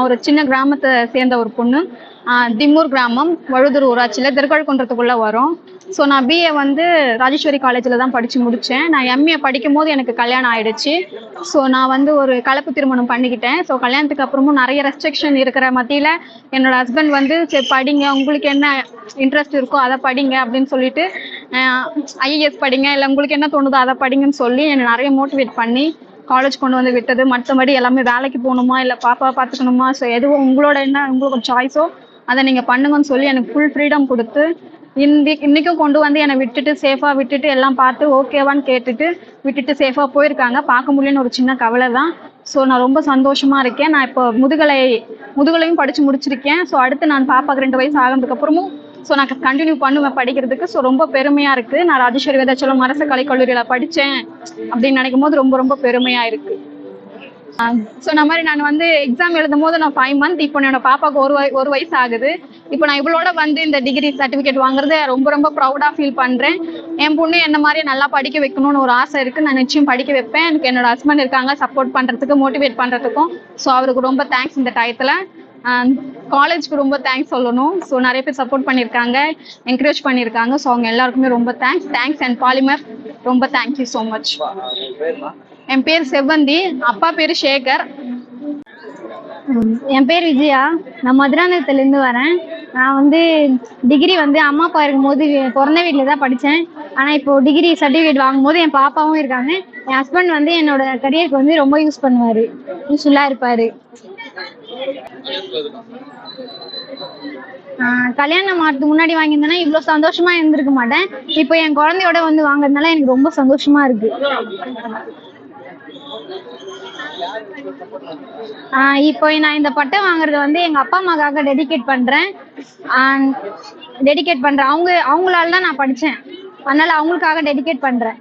ஒரு சின்ன கிராமத்தை சேர்ந்த ஒரு பொண்ணு. திம்மூர் கிராமம், வழுதூர் ஊராட்சியில் திருக்கழுக்குன்றத்துக்குள்ளே வரும். ஸோ நான் பிஏ வந்து ராஜேஸ்வரி காலேஜில் தான் படித்து முடித்தேன். நான் எம்ஏ படிக்கும் போது எனக்கு கல்யாணம் ஆயிடுச்சு. ஸோ நான் வந்து ஒரு கலப்பு திருமணம் பண்ணிக்கிட்டேன். ஸோ கல்யாணத்துக்கு அப்புறமும் நிறைய ரெஸ்ட்ரிக்ஷன் இருக்கிற மத்தியில் என்னோட ஹஸ்பண்ட் வந்து சரி படிங்க, உங்களுக்கு என்ன இன்ட்ரெஸ்ட் இருக்கோ அதை படிங்க அப்படின்னு சொல்லிட்டு ஐஏஎஸ் படிங்க, இல்லை உங்களுக்கு என்ன தோணுதோ அதை படிங்கன்னு சொல்லி என்னை நிறைய மோட்டிவேட் பண்ணி காலேஜ் கொண்டு வந்து விட்டது. மற்றபடி எல்லாமே வேலைக்கு போகணுமா இல்லை பாப்பா பார்த்துக்கணுமா, ஸோ எதுவும் உங்களோட என்ன உங்களுக்கு சாய்ஸோ அதை நீங்கள் பண்ணுங்கன்னு சொல்லி எனக்கு ஃபுல் ஃப்ரீடம் கொடுத்து இன்னைக்கும் கொண்டு வந்து என்னை விட்டுட்டு சேஃபாக விட்டுட்டு எல்லாம் பார்த்து ஓகேவான்னு கேட்டுட்டு விட்டுட்டு சேஃபாக போயிருக்காங்க. பார்க்க முடியலன்னு ஒரு சின்ன கவலை தான். ஸோ நான் ரொம்ப சந்தோஷமாக இருக்கேன். நான் இப்போ முதுகலையும் படித்து முடிச்சிருக்கேன். ஸோ அடுத்து நான் பாப்பாக்கு 2 வயசு ஆகிறதுக்கப்புறமும் ஸோ நான் கண்டினியூ பண்ணுவேன் படிக்கிறதுக்கு. ஸோ ரொம்ப பெருமையாக இருக்குது. நான் ராஜேஸ்வரி வேதாச்சலம் அரசு கலைக்கல்லூரியில் படித்தேன் அப்படின்னு நினைக்கும் போது ரொம்ப ரொம்ப பெருமையாக இருக்குது. ஸோ இந்த மாதிரி நான் வந்து எக்ஸாம் எழுதும் போது நான் 5 மந்த், இப்போ என்னோட பாப்பாவுக்கு ஒரு வயசு ஆகுது. இப்போ நான் இவளோட வந்து இந்த டிகிரி சர்டிஃபிகேட் வாங்குறது ரொம்ப ரொம்ப ப்ரௌடாக ஃபீல் பண்ணுறேன். என் பொண்ணு என்ன மாதிரி நல்லா படிக்க வைக்கணும்னு ஒரு ஆசை இருக்குது. நான் நிச்சயம் படிக்க வைப்பேன். எனக்கு என்னோட ஹஸ்பண்ட் இருக்காங்க சப்போர்ட் பண்ணுறதுக்கு, மோட்டிவேட் பண்ணுறதுக்கும். ஸோ அவருக்கு ரொம்ப தேங்க்ஸ் இந்த டயத்தில். காலேஜ்க்கு ரொம்ப தேங்க்ஸ் சொல்லணும். ஸோ நிறைய பேர் சப்போர்ட் பண்ணியிருக்காங்க, என்கரேஜ் பண்ணியிருக்காங்க. ஸோ அவங்க எல்லாருக்குமே ரொம்ப தேங்க்ஸ் அண்ட் பாலிமர் ரொம்ப தேங்க்யூ ஸோ மச். என் பேர் செவ்வந்தி, அப்பா பேர் சேகர். என் பேர் விஜயா, நான் மதுராந்தகத்துலேருந்து வரேன். நான் வந்து டிகிரி வந்து அம்மா அப்பா இருக்கும்போது பிறந்த வீட்டில் தான் படித்தேன். ஆனால் இப்போது டிகிரி சர்டிஃபிகேட் வாங்கும்போது என் பாப்பாவும் இருக்காங்க. என் ஹஸ்பண்ட் வந்து என்னோட கரியருக்கு வந்து ரொம்ப யூஸ்ஃபுல்லாக இருப்பார். கல்யாணம் ஆகிறதுக்கு முன்னாடி வாங்கியிருந்தேன்னா இவ்வளோ சந்தோஷமா இருந்திருக்க மாட்டேன். இப்போ என் குழந்தையோட வந்து வாங்குறதுனால எனக்கு ரொம்ப சந்தோஷமா இருக்கு. இப்போ நான் இந்த பட்டம் வாங்குறது வந்து எங்க அப்பா அம்மாக்காக டெடிகேட் பண்றேன். அவங்களால தான் நான் படிச்சேன், அதனால அவங்களுக்காக டெடிகேட் பண்றேன்.